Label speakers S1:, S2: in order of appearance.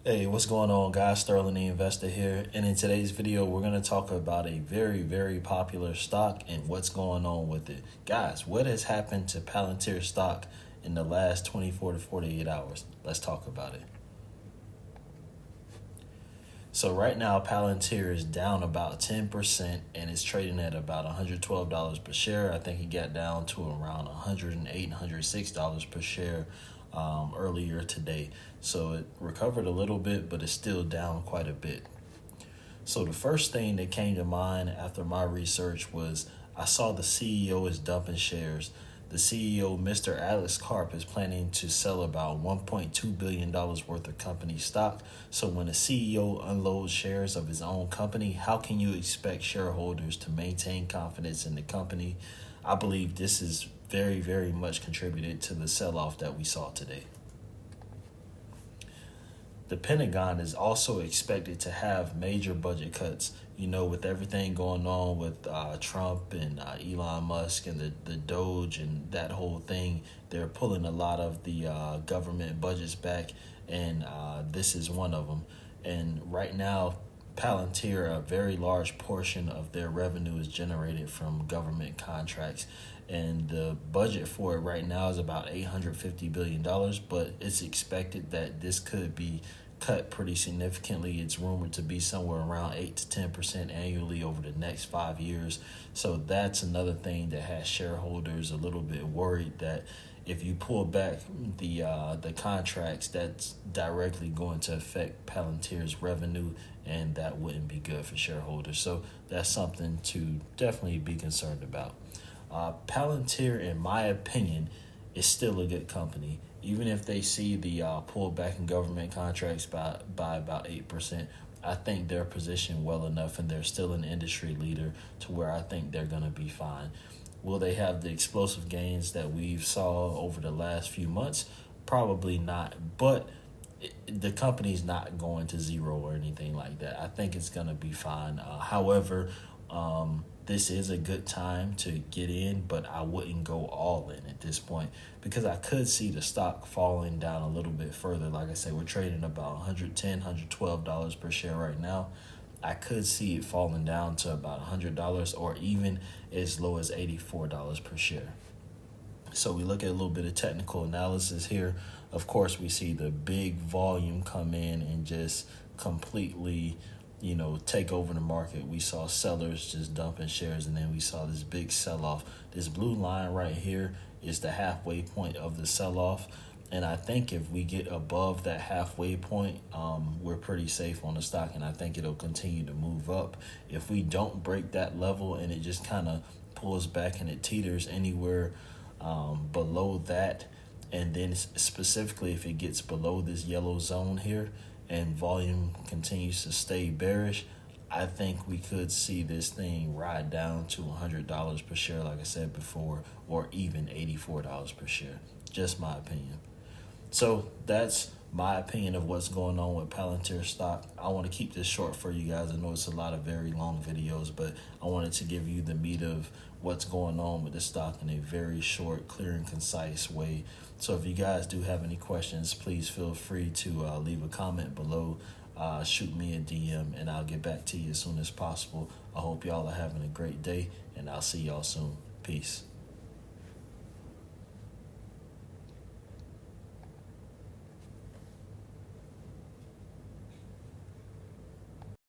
S1: Hey, what's going on, guys? Sterlingtheinvestor here, and in today's video, we're going to talk about a very popular stock and what's going on with it. Guys, what has happened to Palantir stock in the last 24 to 48 hours? Let's talk about it. So right now, Palantir is down about 10% and it's trading at about $112 per share. I think it got down to around $108, $106 per share earlier today. So it recovered a little bit, but it's still down quite a bit. So the first thing that came to mind after my research was I saw the CEO is dumping shares. The CEO, Mr. Alex Karp, is planning to sell about $1.2 billion worth of company stock. So when a CEO unloads shares of his own company, how can you expect shareholders to maintain confidence in the company? I believe this is very much contributed to the sell-off that we saw today. The Pentagon is also expected to have major budget cuts, with everything going on with Trump and Elon Musk and the Doge and that whole thing. They're pulling a lot of the government budgets back, and this is one of them. And right now, Palantir, a very large portion of their revenue is generated from government contracts, and the budget for it right now is about $850 billion, but it's expected that this could be cut pretty significantly. It's rumored to be somewhere around 8 to 10% annually over the next 5 years. So that's another thing that has shareholders a little bit worried that if you pull back the contracts, that's directly going to affect Palantir's revenue, and that wouldn't be good for shareholders. So that's something to definitely be concerned about. Palantir, in my opinion, is still a good company. Even if they see the pullback in government contracts by about 8%, I think they're positioned well enough, and they're still an industry leader to where I think they're going to be fine. Will they have the explosive gains that we've saw over the last few months? Probably not, but the company's not going to zero or anything like that. I think it's going to be fine. However, this is a good time to get in, but I wouldn't go all in at this point because I could see the stock falling down a little bit further. Like I said, we're trading about $110, $112 per share right now. I could see it falling down to about $100 or even as low as $84 per share. So we look at a little bit of technical analysis here. Of course, we see the big volume come in and just completely take over the market. We saw sellers just dumping shares, and then we saw this big sell-off. This blue line right here is the halfway point of the sell-off, and I think if we get above that halfway point, we're pretty safe on the stock, and I think it'll continue to move up. If we don't break that level and it just kind of pulls back and it teeters anywhere below that, and then specifically if it gets below this yellow zone here, and volume continues to stay bearish, I think we could see this thing ride down to $100 per share, like I said before, or even $84 per share. Just my opinion. So that's my opinion of what's going on with Palantir stock. I want to keep this short for you guys. I know it's a lot of very long videos, but I wanted to give you the meat of what's going on with the stock in a very short, clear, and concise way. So if you guys do have any questions, please feel free to leave a comment below, shoot me a DM, and I'll get back to you as soon as possible. I hope y'all are having a great day, and I'll see y'all soon. Peace.